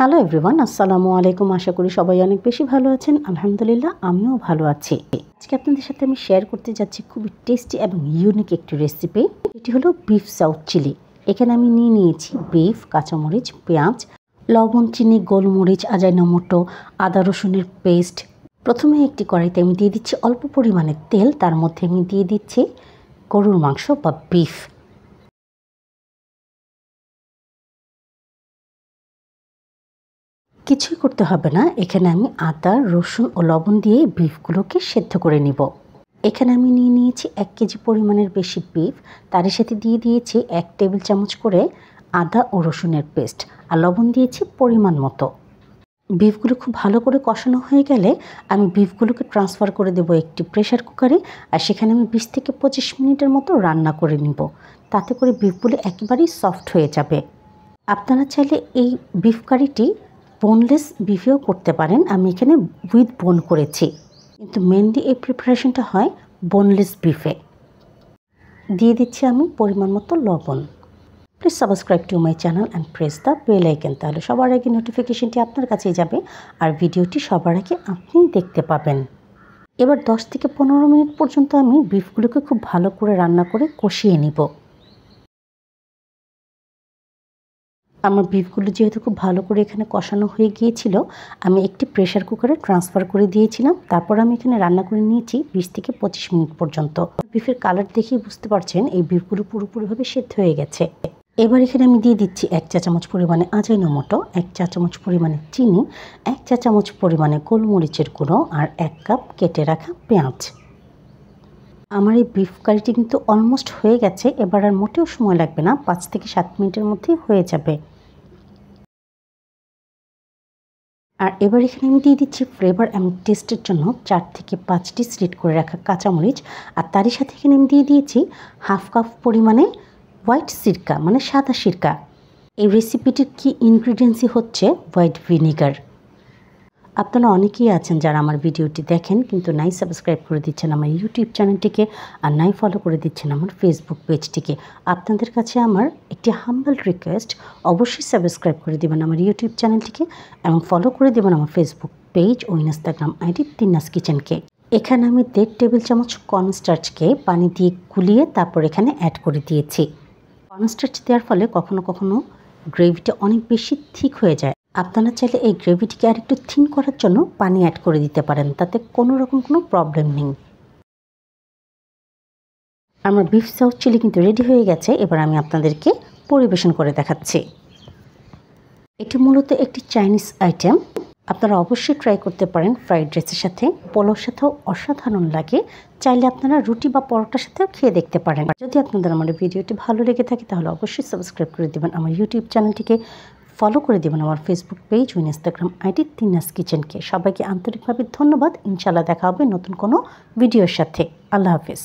Hello everyone, আসসালামু আলাইকুম। আশা করি সবাই অনেক বেশি ভালো আছেন। আলহামদুলিল্লাহ, আমিও ভালো আছি। আজকে আপনাদের সাথে আমি শেয়ার করতে যাচ্ছি খুবই টেস্টি এবং ইউনিক একটি রেসিপি। এটি হলো বিফ সাউথ চিলি। এখানে আমি নিয়েছি বিফ, কাঁচামরিচ, পেঁয়াজ, লবণ, চিনি, গোলমরিচ, আজইনামোটো, আদা রসুনের পেস্ট। প্রথমে একটি কড়াইতে আমি দিয়ে দিচ্ছি অল্প পরিমাণে তেল। তার মধ্যে আমি দিয়ে দিচ্ছি গরুর মাংস বা বিফ। কিছুই করতে হবে না, এখানে আমি আদা, রসুন ও লবণ দিয়ে বিফগুলোকে সেদ্ধ করে নিব। এখানে আমি নিয়েছি 1 কেজি পরিমাণের বেশি বিফ। তার সাথে দিয়ে দিয়েছি 1 টেবিল চামচ করে আদা ও রসুনের পেস্ট, আর লবণ দিয়েছি পরিমাণ মতো। বিফগুলো খুব ভালো করে কষানো হয়ে গেলে আমি বিফগুলোকে ট্রান্সফার করে দেব একটি প্রেশার কুকারে, আর সেখানে আমি 20 থেকে 25 মিনিটের মতো রান্না করে নিব। তাতে করে বিফগুলো একেবারেই সফট হয়ে যাবে। আপনারা চাইলে এই বিফ কারিটি বোনলেস বিফেও করতে পারেন। আমি এখানে উইথ বোন করেছি, কিন্তু মেনলি এই প্রিপারেশনটা হয় বোনলেস বিফে। দিয়ে দিচ্ছি আমি পরিমাণ মতো লবণ। Please subscribe to my channel and press the bell icon, তাহলে সবার আগে নোটিফিকেশনটি আপনার কাছেই যাবে আর ভিডিওটি সবার আগে আপনিই দেখতে পাবেন। এবার 10 থেকে 15 মিনিট পর্যন্ত আমি বিফগুলোকে খুব ভালো করে রান্না করে কষিয়ে নিব। আমার বিফগুলো যেহেতু খুব ভালো করে এখানে কষানো হয়ে গিয়েছিল, আমি একটি প্রেশার কুকারে ট্রান্সফার করে দিয়েছিলাম। তারপর আমি এখানে রান্না করে নিয়েছি 20 থেকে 25 মিনিট পর্যন্ত। বিফের কালার দেখেই বুঝতে পারছেন এই বিফগুলো পুরোপুরিভাবে সেদ্ধ হয়ে গেছে। এবার এখানে আমি দিয়ে দিচ্ছি 1 চা চামচ পরিমাণে আজইনামোটো, 1 চা চামচ পরিমাণে চিনি, 1 চা চামচ পরিমাণে গোলমরিচের গুঁড়ো আর 1 কাপ কেটে রাখা পেঁয়াজ। আমার এই বিফ কারিটি কিন্তু অলমোস্ট হয়ে গেছে। এবার আর মোটেও সময় লাগবে না, 5 থেকে 7 মিনিটের মধ্যেই হয়ে যাবে। আর এবার এখানে আমি দিয়ে দিচ্ছি ফ্লেভার এবং টেস্টের জন্য 4 থেকে 5টি স্লিট করে রাখা কাঁচামরিচ, আর তারই সাথে এখানে আমি দিয়ে দিয়েছি হাফ কাপ পরিমাণে হোয়াইট সিরকা, মানে সাদা সিরকা। এই রেসিপিটির কি ইনগ্রিডিয়েন্টসই হচ্ছে হোয়াইট ভিনিগার। আপনারা অনেকেই আছেন যারা আমার ভিডিওটি দেখেন কিন্তু নাই সাবস্ক্রাইব করে দিচ্ছেন আমার ইউটিউব চ্যানেলটিকে, আর নাই ফলো করে দিচ্ছেন আমার ফেসবুক পেজটিকে। আপনাদের কাছে আমার একটি হাম্বল রিকোয়েস্ট, অবশ্যই সাবস্ক্রাইব করে দেবেন আমার ইউটিউব চ্যানেলটিকে এবং ফলো করে দেবেন আমার ফেসবুক পেজ ও ইনস্টাগ্রাম আইডি তিন্নাস কিচেনকে। এখানে আমি 1.5 টেবিল চামচ কর্নস্টার্চকে পানি দিয়ে গুলিয়ে তারপর এখানে অ্যাড করে দিয়েছি। কর্নস্টার্চ দেওয়ার ফলে কখনো কখনো গ্রেভিটা অনেক বেশি থিক হয়ে যায়। আপনারা চাইলে এই গ্রেভিটিকে আর একটু থিন করার জন্য পানি অ্যাড করে দিতে পারেন, তাতে কোনো রকম কোনো প্রবলেম নেই। আমার বিফ সাউথ চিলি কিন্তু রেডি হয়ে গেছে। এবার আমি আপনাদেরকে পরিবেশন করে দেখাচ্ছি। এটি মূলত একটি চাইনিজ আইটেম। আপনারা অবশ্যই ট্রাই করতে পারেন ফ্রাইড রাইসের সাথে, পোলাওর সাথেও অসাধারণ লাগে। চাইলে আপনারা রুটি বা পরোটার সাথেও খেয়ে দেখতে পারেন। যদি আপনাদের আমার ভিডিওটি ভালো লেগে থাকে তাহলে অবশ্যই সাবস্ক্রাইব করে দেবেন আমার ইউটিউব চ্যানেলটিকে, ফলো করে দেবেন আমার ফেসবুক পেজ ও ইনস্টাগ্রাম আইডি তিন্নাস কিচেনকে। সবাইকে আন্তরিকভাবে ধন্যবাদ। ইনশাআল্লাহ দেখা হবে নতুন কোনো ভিডিওর সাথে। আল্লাহ হাফেজ।